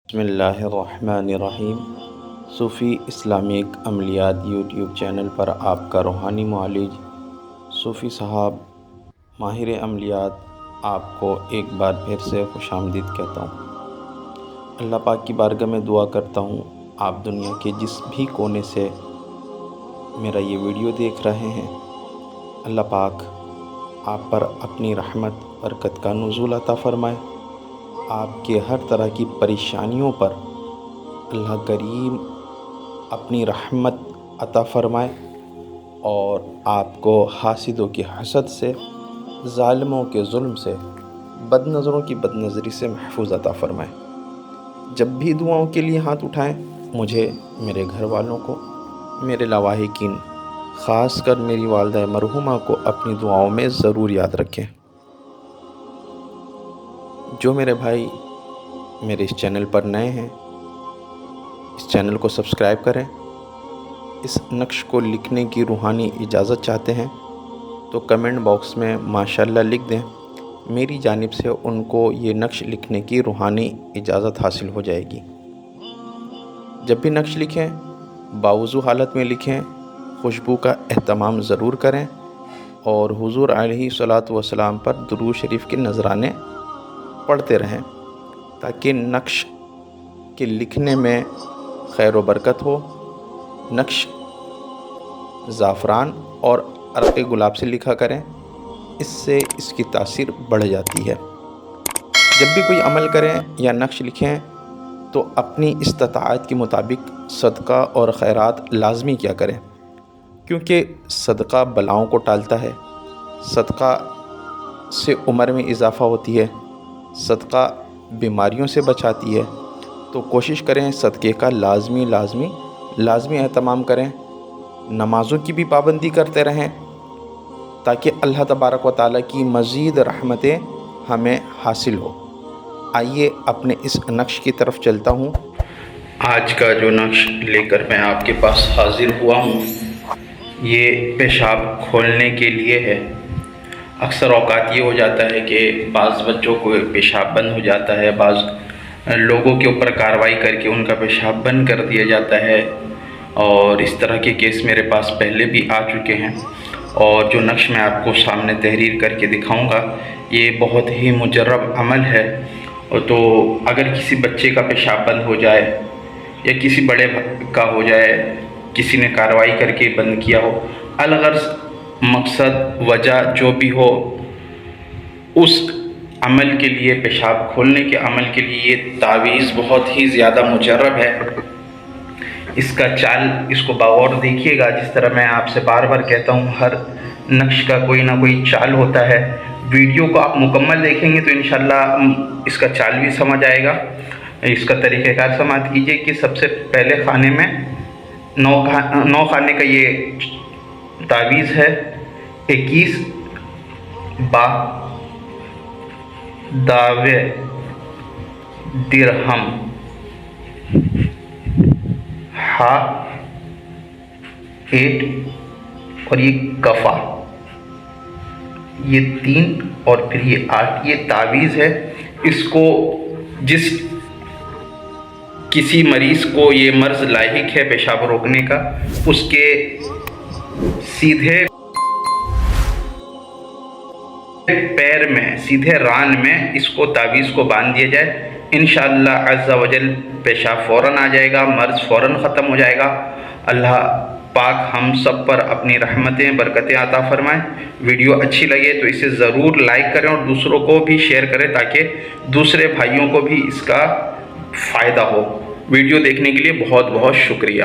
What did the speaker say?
بسم اللہ الرحمن الرحیم۔ صوفی اسلامک عملیات یوٹیوب چینل پر آپ کا روحانی معالج صوفی صاحب ماہر عملیات آپ کو ایک بار پھر سے خوش آمدید کہتا ہوں۔ اللہ پاک کی بارگاہ میں دعا کرتا ہوں آپ دنیا کے جس بھی کونے سے میرا یہ ویڈیو دیکھ رہے ہیں، اللہ پاک آپ پر اپنی رحمت برکت کا نزول عطا فرمائے، آپ کے ہر طرح کی پریشانیوں پر اللہ کریم اپنی رحمت عطا فرمائے اور آپ کو حاسدوں کی حسد سے، ظالموں کے ظلم سے، بد نظروں کی بد نظری سے محفوظ عطا فرمائے۔ جب بھی دعاؤں کے لیے ہاتھ اٹھائیں، مجھے، میرے گھر والوں کو، میرے لواحقین، خاص کر میری والدہ مرحومہ کو اپنی دعاؤں میں ضرور یاد رکھیں۔ جو میرے بھائی میرے اس چینل پر نئے ہیں، اس چینل کو سبسکرائب کریں۔ اس نقش کو لکھنے کی روحانی اجازت چاہتے ہیں تو کمنٹ باکس میں ماشاءاللہ لکھ دیں، میری جانب سے ان کو یہ نقش لکھنے کی روحانی اجازت حاصل ہو جائے گی۔ جب بھی نقش لکھیں باوضو حالت میں لکھیں، خوشبو کا اہتمام ضرور کریں اور حضور علیہ الصلوۃ والسلام پر درود شریف کے نذرانے پڑھتے رہیں تاکہ نقش کے لکھنے میں خیر و برکت ہو۔ نقش زعفران اور عرق گلاب سے لکھا کریں، اس سے اس کی تاثیر بڑھ جاتی ہے۔ جب بھی کوئی عمل کریں یا نقش لکھیں تو اپنی استطاعت کے مطابق صدقہ اور خیرات لازمی کیا کریں، کیونکہ صدقہ بلاؤں کو ٹالتا ہے، صدقہ سے عمر میں اضافہ ہوتی ہے، صدقہ بیماریوں سے بچاتی ہے۔ تو کوشش کریں صدقے کا لازمی اہتمام کریں، نمازوں کی بھی پابندی کرتے رہیں تاکہ اللہ تبارک و تعالیٰ کی مزید رحمتیں ہمیں حاصل ہو۔ آئیے اپنے اس نقش کی طرف چلتا ہوں۔ آج کا جو نقش لے کر میں آپ کے پاس حاضر ہوا ہوں، یہ پیشاب کھولنے کے لیے ہے۔ اکثر اوقات یہ ہو جاتا ہے کہ بعض بچوں کو پیشاب بند ہو جاتا ہے، بعض لوگوں کے اوپر کارروائی کر کے ان کا پیشاب بند کر دیا جاتا ہے، اور اس طرح کے کیس میرے پاس پہلے بھی آ چکے ہیں۔ اور جو نقش میں آپ کو سامنے تحریر کر کے دکھاؤں گا، یہ بہت ہی مجرب عمل ہے۔ تو اگر کسی بچے کا پیشاب بند ہو جائے یا کسی بڑے کا ہو جائے، کسی نے کارروائی کر کے بند کیا ہو، الغرض مقصد وجہ جو بھی ہو، اس عمل کے لیے، پیشاب کھولنے کے عمل کے لیے یہ تعویذ بہت ہی زیادہ مجرب ہے۔ اس کا چال، اس کو باغور دیکھیے گا، جس طرح میں آپ سے بار بار کہتا ہوں، ہر نقش کا کوئی نہ کوئی چال ہوتا ہے۔ ویڈیو کو آپ مکمل دیکھیں گے تو انشاءاللہ اس کا چال بھی سمجھ آئے گا۔ اس کا طریقہ کار سماعت کیجئے کہ سب سے پہلے خانے میں 9 خانے کا یہ تعویذ ہے۔ 21 با داوے درہم، ہا 8 اور یہ کفا، یہ 3 اور پھر یہ 8، یہ تعویذ ہے۔ اس کو جس کسی مریض کو یہ مرض لاحق ہے پیشاب روکنے کا، اس کے سیدھے پیر میں، سیدھے ران میں اس کو تعویذ کو باندھ دیا جائے، انشاءاللہ عز و جل پیشاب فوراً آ جائے گا، مرض فوراً ختم ہو جائے گا۔ اللہ پاک ہم سب پر اپنی رحمتیں برکتیں عطا فرمائیں۔ ویڈیو اچھی لگے تو اسے ضرور لائک کریں اور دوسروں کو بھی شیئر کریں تاکہ دوسرے بھائیوں کو بھی اس کا فائدہ ہو۔ ویڈیو دیکھنے کے لیے بہت بہت شکریہ۔